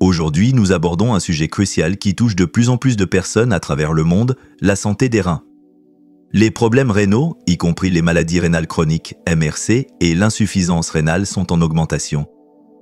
Aujourd'hui, nous abordons un sujet crucial qui touche de plus en plus de personnes à travers le monde, la santé des reins. Les problèmes rénaux, y compris les maladies rénales chroniques, MRC, et l'insuffisance rénale sont en augmentation.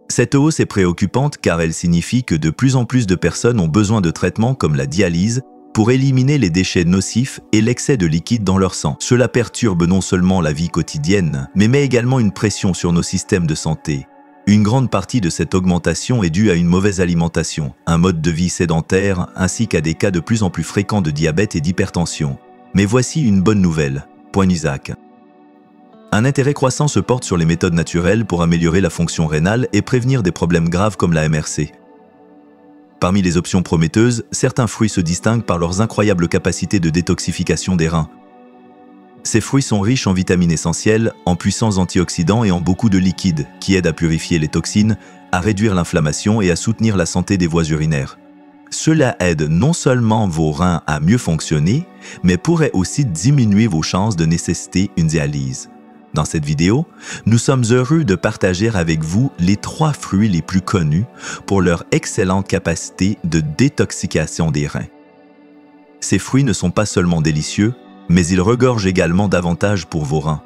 Cette hausse est préoccupante car elle signifie que de plus en plus de personnes ont besoin de traitements comme la dialyse pour éliminer les déchets nocifs et l'excès de liquide dans leur sang. Cela perturbe non seulement la vie quotidienne, mais met également une pression sur nos systèmes de santé. Une grande partie de cette augmentation est due à une mauvaise alimentation, un mode de vie sédentaire, ainsi qu'à des cas de plus en plus fréquents de diabète et d'hypertension. Mais voici une bonne nouvelle. Point Isaac. Un intérêt croissant se porte sur les méthodes naturelles pour améliorer la fonction rénale et prévenir des problèmes graves comme la MRC. Parmi les options prometteuses, certains fruits se distinguent par leurs incroyables capacités de détoxification des reins. Ces fruits sont riches en vitamines essentielles, en puissants antioxydants et en beaucoup de liquide, qui aident à purifier les toxines, à réduire l'inflammation et à soutenir la santé des voies urinaires. Cela aide non seulement vos reins à mieux fonctionner, mais pourrait aussi diminuer vos chances de nécessiter une dialyse. Dans cette vidéo, nous sommes heureux de partager avec vous les 3 fruits les plus connus pour leur excellente capacité de détoxication des reins. Ces fruits ne sont pas seulement délicieux, mais ils regorgent également d'avantages pour vos reins.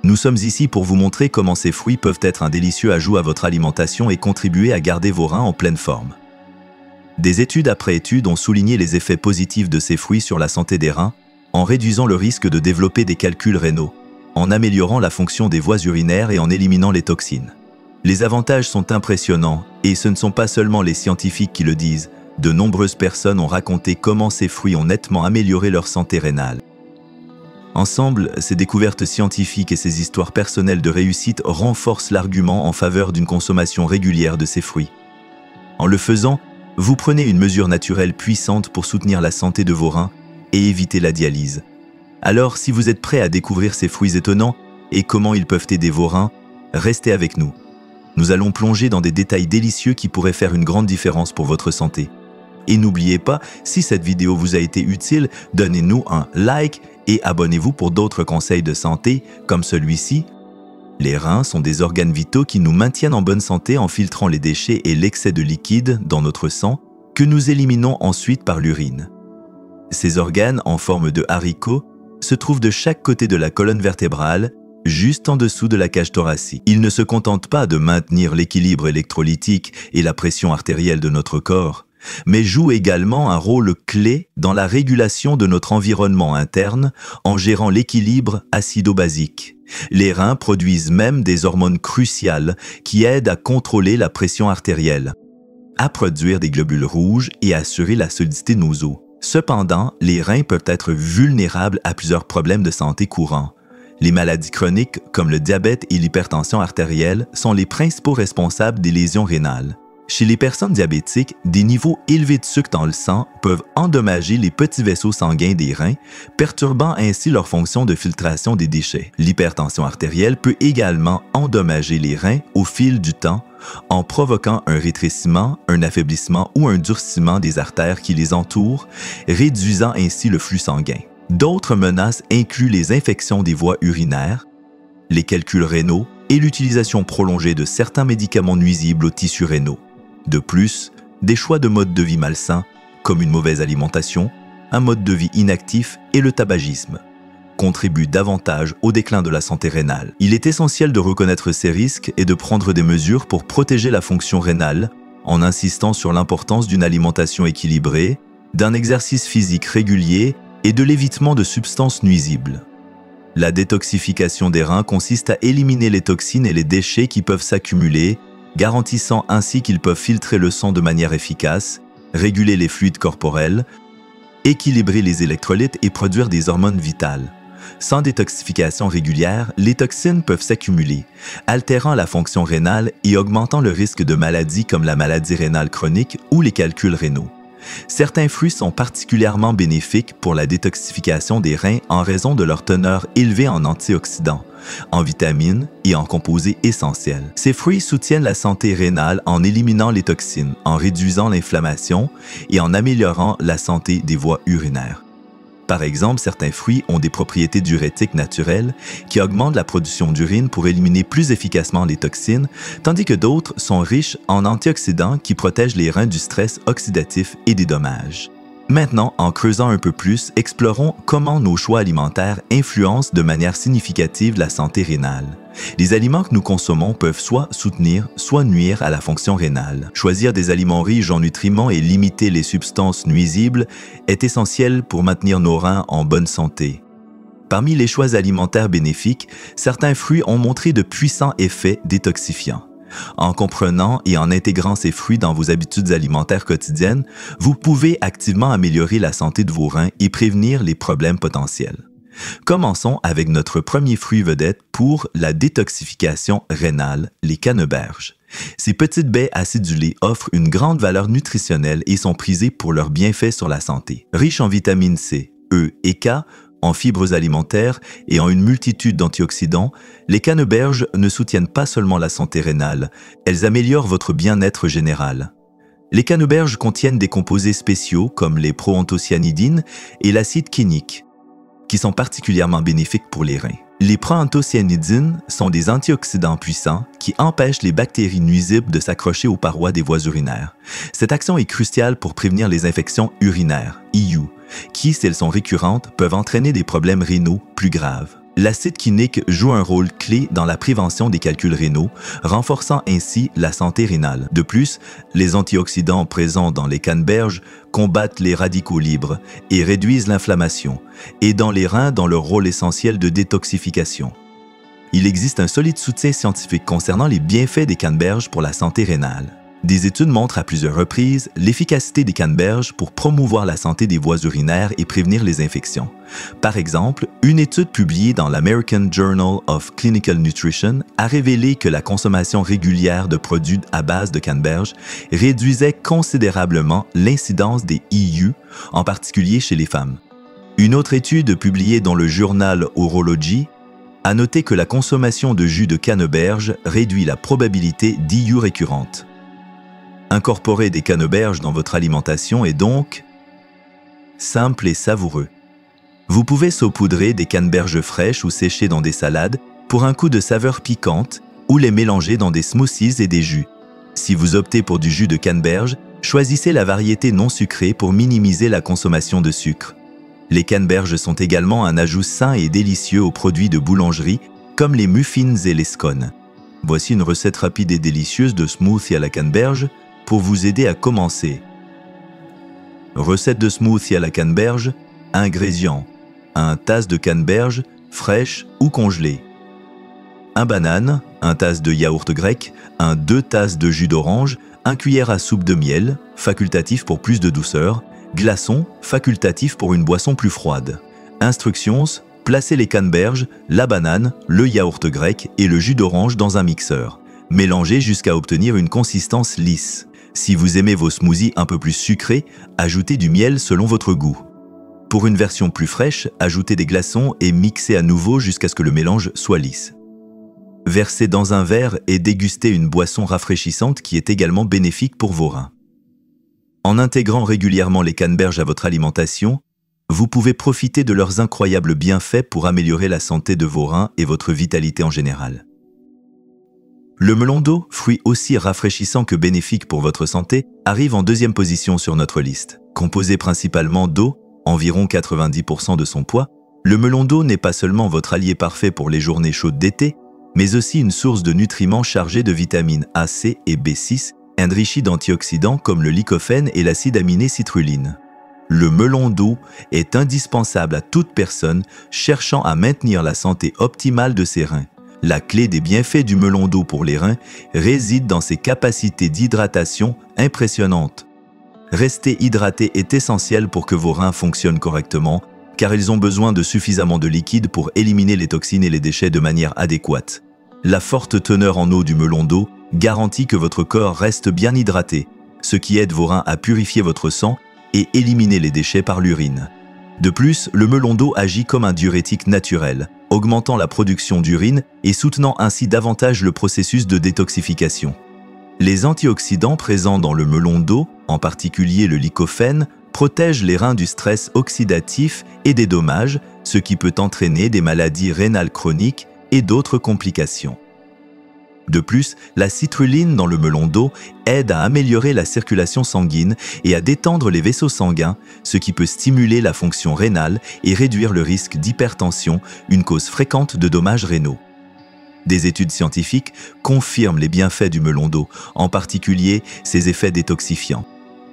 Nous sommes ici pour vous montrer comment ces fruits peuvent être un délicieux ajout à votre alimentation et contribuer à garder vos reins en pleine forme. Des études après études ont souligné les effets positifs de ces fruits sur la santé des reins, en réduisant le risque de développer des calculs rénaux, en améliorant la fonction des voies urinaires et en éliminant les toxines. Les avantages sont impressionnants, et ce ne sont pas seulement les scientifiques qui le disent. De nombreuses personnes ont raconté comment ces fruits ont nettement amélioré leur santé rénale. Ensemble, ces découvertes scientifiques et ces histoires personnelles de réussite renforcent l'argument en faveur d'une consommation régulière de ces fruits. En le faisant, vous prenez une mesure naturelle puissante pour soutenir la santé de vos reins et éviter la dialyse. Alors, si vous êtes prêt à découvrir ces fruits étonnants et comment ils peuvent aider vos reins, restez avec nous. Nous allons plonger dans des détails délicieux qui pourraient faire une grande différence pour votre santé. Et n'oubliez pas, si cette vidéo vous a été utile, donnez-nous un like et abonnez-vous pour d'autres conseils de santé comme celui-ci. Les reins sont des organes vitaux qui nous maintiennent en bonne santé en filtrant les déchets et l'excès de liquide dans notre sang que nous éliminons ensuite par l'urine. Ces organes, en forme de haricots, se trouvent de chaque côté de la colonne vertébrale, juste en dessous de la cage thoracique. Ils ne se contentent pas de maintenir l'équilibre électrolytique et la pression artérielle de notre corps, mais jouent également un rôle clé dans la régulation de notre environnement interne en gérant l'équilibre acido-basique. Les reins produisent même des hormones cruciales qui aident à contrôler la pression artérielle, à produire des globules rouges et à assurer la solidité de nos os. Cependant, les reins peuvent être vulnérables à plusieurs problèmes de santé courants. Les maladies chroniques comme le diabète et l'hypertension artérielle sont les principaux responsables des lésions rénales. Chez les personnes diabétiques, des niveaux élevés de sucre dans le sang peuvent endommager les petits vaisseaux sanguins des reins, perturbant ainsi leur fonction de filtration des déchets. L'hypertension artérielle peut également endommager les reins au fil du temps, en provoquant un rétrécissement, un affaiblissement ou un durcissement des artères qui les entourent, réduisant ainsi le flux sanguin. D'autres menaces incluent les infections des voies urinaires, les calculs rénaux et l'utilisation prolongée de certains médicaments nuisibles aux tissus rénaux. De plus, des choix de mode de vie malsains, comme une mauvaise alimentation, un mode de vie inactif et le tabagisme, contribuent davantage au déclin de la santé rénale. Il est essentiel de reconnaître ces risques et de prendre des mesures pour protéger la fonction rénale en insistant sur l'importance d'une alimentation équilibrée, d'un exercice physique régulier et de l'évitement de substances nuisibles. La détoxification des reins consiste à éliminer les toxines et les déchets qui peuvent s'accumuler, garantissant ainsi qu'ils peuvent filtrer le sang de manière efficace, réguler les fluides corporels, équilibrer les électrolytes et produire des hormones vitales. Sans détoxification régulière, les toxines peuvent s'accumuler, altérant la fonction rénale et augmentant le risque de maladies comme la maladie rénale chronique ou les calculs rénaux. Certains fruits sont particulièrement bénéfiques pour la détoxification des reins en raison de leur teneur élevée en antioxydants, en vitamines et en composés essentiels. Ces fruits soutiennent la santé rénale en éliminant les toxines, en réduisant l'inflammation et en améliorant la santé des voies urinaires. Par exemple, certains fruits ont des propriétés diurétiques naturelles qui augmentent la production d'urine pour éliminer plus efficacement les toxines, tandis que d'autres sont riches en antioxydants qui protègent les reins du stress oxydatif et des dommages. Maintenant, en creusant un peu plus, explorons comment nos choix alimentaires influencent de manière significative la santé rénale. Les aliments que nous consommons peuvent soit soutenir, soit nuire à la fonction rénale. Choisir des aliments riches en nutriments et limiter les substances nuisibles est essentiel pour maintenir nos reins en bonne santé. Parmi les choix alimentaires bénéfiques, certains fruits ont montré de puissants effets détoxifiants. En comprenant et en intégrant ces fruits dans vos habitudes alimentaires quotidiennes, vous pouvez activement améliorer la santé de vos reins et prévenir les problèmes potentiels. Commençons avec notre premier fruit vedette pour la détoxification rénale, les canneberges. Ces petites baies acidulées offrent une grande valeur nutritionnelle et sont prisées pour leurs bienfaits sur la santé. Riches en vitamines C, E et K, en fibres alimentaires et en une multitude d'antioxydants, les canneberges ne soutiennent pas seulement la santé rénale, elles améliorent votre bien-être général. Les canneberges contiennent des composés spéciaux comme les proanthocyanidines et l'acide kénique, qui sont particulièrement bénéfiques pour les reins. Les proanthocyanidines sont des antioxydants puissants qui empêchent les bactéries nuisibles de s'accrocher aux parois des voies urinaires. Cette action est cruciale pour prévenir les infections urinaires, IU, qui, si elles sont récurrentes, peuvent entraîner des problèmes rénaux plus graves. L'acide kénique joue un rôle clé dans la prévention des calculs rénaux, renforçant ainsi la santé rénale. De plus, les antioxydants présents dans les canneberges combattent les radicaux libres et réduisent l'inflammation, aidant les reins dans leur rôle essentiel de détoxification. Il existe un solide soutien scientifique concernant les bienfaits des canneberges pour la santé rénale. Des études montrent à plusieurs reprises l'efficacité des canneberges pour promouvoir la santé des voies urinaires et prévenir les infections. Par exemple, une étude publiée dans l'American Journal of Clinical Nutrition a révélé que la consommation régulière de produits à base de canneberges réduisait considérablement l'incidence des IU, en particulier chez les femmes. Une autre étude publiée dans le journal Urology a noté que la consommation de jus de canneberge réduit la probabilité d'IU récurrente. Incorporer des canneberges dans votre alimentation est donc simple et savoureux. Vous pouvez saupoudrer des canneberges fraîches ou séchées dans des salades pour un coup de saveur piquante ou les mélanger dans des smoothies et des jus. Si vous optez pour du jus de canneberge, choisissez la variété non sucrée pour minimiser la consommation de sucre. Les canneberges sont également un ajout sain et délicieux aux produits de boulangerie comme les muffins et les scones. Voici une recette rapide et délicieuse de smoothie à la canneberge pour vous aider à commencer. Recette de smoothie à la canneberge. Ingrédients: 1 tasse de canneberge, fraîche ou congelée. 1 banane, 1 tasse de yaourt grec, 2 tasses de jus d'orange, 1 cuillère à soupe de miel, facultatif pour plus de douceur, glaçon, facultatif pour une boisson plus froide. Instructions: placez les canneberges, la banane, le yaourt grec et le jus d'orange dans un mixeur. Mélangez jusqu'à obtenir une consistance lisse. Si vous aimez vos smoothies un peu plus sucrés, ajoutez du miel selon votre goût. Pour une version plus fraîche, ajoutez des glaçons et mixez à nouveau jusqu'à ce que le mélange soit lisse. Versez dans un verre et dégustez une boisson rafraîchissante qui est également bénéfique pour vos reins. En intégrant régulièrement les canneberges à votre alimentation, vous pouvez profiter de leurs incroyables bienfaits pour améliorer la santé de vos reins et votre vitalité en général. Le melon d'eau, fruit aussi rafraîchissant que bénéfique pour votre santé, arrive en deuxième position sur notre liste. Composé principalement d'eau, environ 90% de son poids, le melon d'eau n'est pas seulement votre allié parfait pour les journées chaudes d'été, mais aussi une source de nutriments chargés de vitamines A, C et B6, enrichis d'antioxydants comme le lycopène et l'acide aminé citrulline. Le melon d'eau est indispensable à toute personne cherchant à maintenir la santé optimale de ses reins. La clé des bienfaits du melon d'eau pour les reins réside dans ses capacités d'hydratation impressionnantes. Rester hydraté est essentiel pour que vos reins fonctionnent correctement, car ils ont besoin de suffisamment de liquide pour éliminer les toxines et les déchets de manière adéquate. La forte teneur en eau du melon d'eau garantit que votre corps reste bien hydraté, ce qui aide vos reins à purifier votre sang et éliminer les déchets par l'urine. De plus, le melon d'eau agit comme un diurétique naturel, augmentant la production d'urine et soutenant ainsi davantage le processus de détoxification. Les antioxydants présents dans le melon d'eau, en particulier le lycopène, protège les reins du stress oxydatif et des dommages, ce qui peut entraîner des maladies rénales chroniques et d'autres complications. De plus, la citrulline dans le melon d'eau aide à améliorer la circulation sanguine et à détendre les vaisseaux sanguins, ce qui peut stimuler la fonction rénale et réduire le risque d'hypertension, une cause fréquente de dommages rénaux. Des études scientifiques confirment les bienfaits du melon d'eau, en particulier ses effets détoxifiants.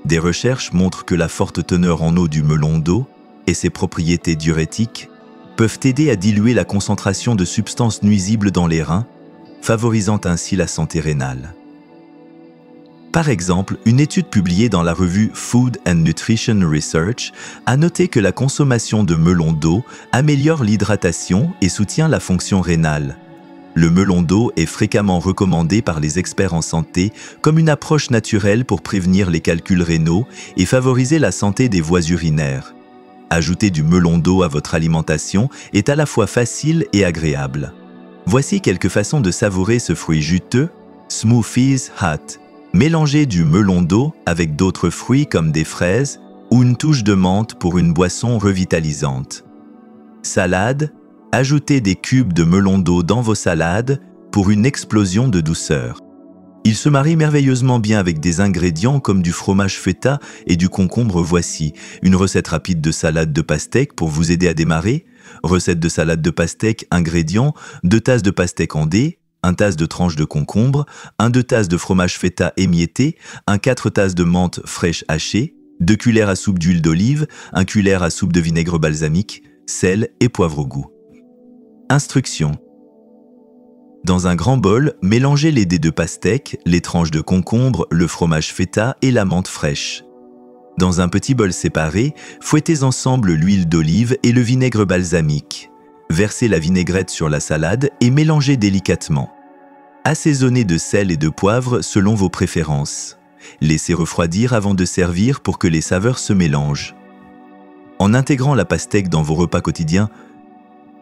Des recherches montrent que la forte teneur en eau du melon d'eau et ses propriétés diurétiques peuvent aider à diluer la concentration de substances nuisibles dans les reins, favorisant ainsi la santé rénale. Par exemple, une étude publiée dans la revue Food and Nutrition Research a noté que la consommation de melon d'eau améliore l'hydratation et soutient la fonction rénale. Le melon d'eau est fréquemment recommandé par les experts en santé comme une approche naturelle pour prévenir les calculs rénaux et favoriser la santé des voies urinaires. Ajouter du melon d'eau à votre alimentation est à la fois facile et agréable. Voici quelques façons de savourer ce fruit juteux, Smoothies Hot. Mélangez du melon d'eau avec d'autres fruits comme des fraises ou une touche de menthe pour une boisson revitalisante. Salade. Ajoutez des cubes de melon d'eau dans vos salades pour une explosion de douceur. Il se marie merveilleusement bien avec des ingrédients comme du fromage feta et du concombre. Voici une recette rapide de salade de pastèque pour vous aider à démarrer. Recette de salade de pastèque, ingrédients, 2 tasses de pastèque en dés, 1 tasse de tranches de concombre, 2 tasses de fromage feta émietté, 4 tasses de menthe fraîche hachée, 2 cuillères à soupe d'huile d'olive, 1 cuillère à soupe de vinaigre balsamique, sel et poivre au goût. Instructions. Dans un grand bol, mélangez les dés de pastèque, les tranches de concombre, le fromage feta et la menthe fraîche. Dans un petit bol séparé, fouettez ensemble l'huile d'olive et le vinaigre balsamique. Versez la vinaigrette sur la salade et mélangez délicatement. Assaisonnez de sel et de poivre selon vos préférences. Laissez refroidir avant de servir pour que les saveurs se mélangent. En intégrant la pastèque dans vos repas quotidiens,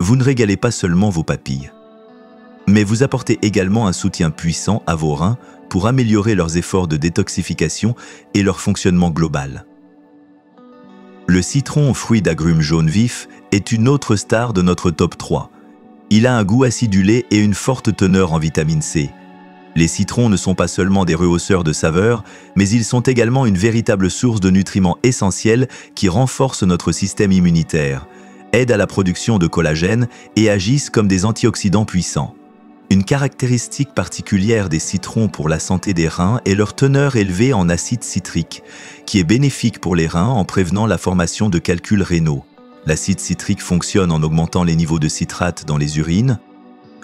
vous ne régalez pas seulement vos papilles, mais vous apportez également un soutien puissant à vos reins pour améliorer leurs efforts de détoxification et leur fonctionnement global. Le citron, fruit d'agrumes jaunes vifs, est une autre star de notre top 3. Il a un goût acidulé et une forte teneur en vitamine C. Les citrons ne sont pas seulement des rehausseurs de saveurs, mais ils sont également une véritable source de nutriments essentiels qui renforcent notre système immunitaire, aident à la production de collagène et agissent comme des antioxydants puissants. Une caractéristique particulière des citrons pour la santé des reins est leur teneur élevée en acide citrique, qui est bénéfique pour les reins en prévenant la formation de calculs rénaux. L'acide citrique fonctionne en augmentant les niveaux de citrate dans les urines,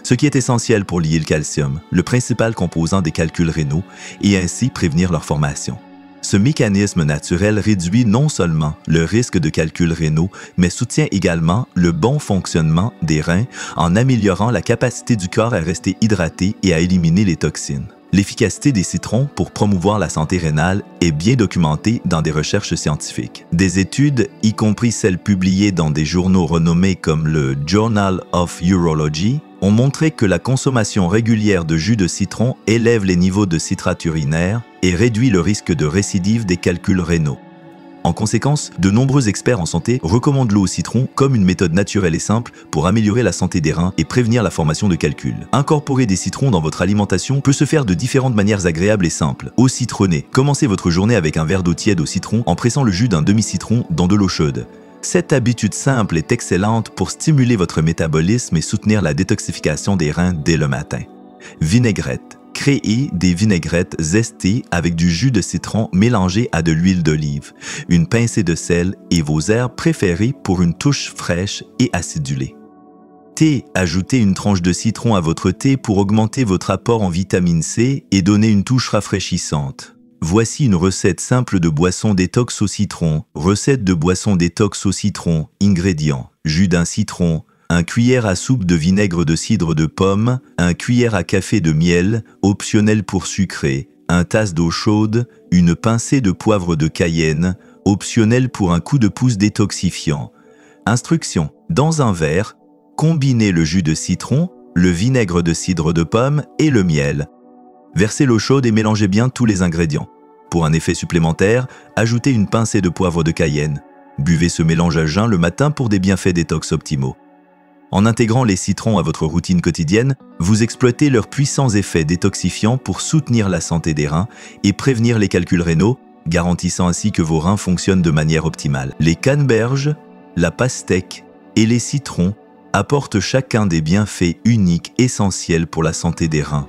ce qui est essentiel pour lier le calcium, le principal composant des calculs rénaux, et ainsi prévenir leur formation. Ce mécanisme naturel réduit non seulement le risque de calculs rénaux, mais soutient également le bon fonctionnement des reins en améliorant la capacité du corps à rester hydraté et à éliminer les toxines. L'efficacité des citrons pour promouvoir la santé rénale est bien documentée dans des recherches scientifiques. Des études, y compris celles publiées dans des journaux renommés comme le Journal of Urology, ont montré que la consommation régulière de jus de citron élève les niveaux de citrate urinaire et réduit le risque de récidive des calculs rénaux. En conséquence, de nombreux experts en santé recommandent l'eau au citron comme une méthode naturelle et simple pour améliorer la santé des reins et prévenir la formation de calculs. Incorporer des citrons dans votre alimentation peut se faire de différentes manières agréables et simples. Eau citronnée. Commencez votre journée avec un verre d'eau tiède au citron en pressant le jus d'un demi-citron dans de l'eau chaude. Cette habitude simple est excellente pour stimuler votre métabolisme et soutenir la détoxification des reins dès le matin. Vinaigrette. Créez des vinaigrettes zestées avec du jus de citron mélangé à de l'huile d'olive, une pincée de sel et vos herbes préférées pour une touche fraîche et acidulée. Thé. Ajoutez une tranche de citron à votre thé pour augmenter votre apport en vitamine C et donner une touche rafraîchissante. Voici une recette simple de boisson détox au citron. Recette de boisson détox au citron. Ingrédients. Jus d'un citron, 1 cuillère à soupe de vinaigre de cidre de pomme, 1 cuillère à café de miel, optionnel pour sucré, 1 tasse d'eau chaude, une pincée de poivre de Cayenne, optionnel pour un coup de pouce détoxifiant. Instruction. Dans un verre, combinez le jus de citron, le vinaigre de cidre de pomme et le miel. Versez l'eau chaude et mélangez bien tous les ingrédients. Pour un effet supplémentaire, ajoutez une pincée de poivre de Cayenne. Buvez ce mélange à jeun le matin pour des bienfaits détox optimaux. En intégrant les citrons à votre routine quotidienne, vous exploitez leurs puissants effets détoxifiants pour soutenir la santé des reins et prévenir les calculs rénaux, garantissant ainsi que vos reins fonctionnent de manière optimale. Les canneberges, la pastèque et les citrons apportent chacun des bienfaits uniques essentiels pour la santé des reins.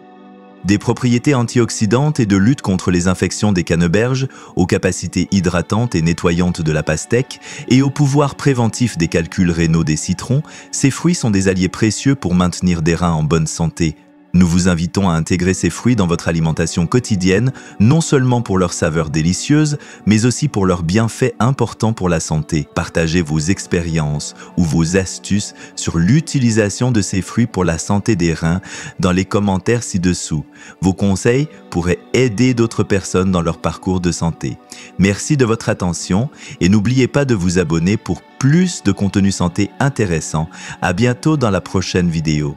Des propriétés antioxydantes et de lutte contre les infections des canneberges, aux capacités hydratantes et nettoyantes de la pastèque et au pouvoir préventif des calculs rénaux des citrons, ces fruits sont des alliés précieux pour maintenir des reins en bonne santé. Nous vous invitons à intégrer ces fruits dans votre alimentation quotidienne, non seulement pour leur saveur délicieuse, mais aussi pour leurs bienfaits importants pour la santé. Partagez vos expériences ou vos astuces sur l'utilisation de ces fruits pour la santé des reins dans les commentaires ci-dessous. Vos conseils pourraient aider d'autres personnes dans leur parcours de santé. Merci de votre attention et n'oubliez pas de vous abonner pour plus de contenu santé intéressant. À bientôt dans la prochaine vidéo.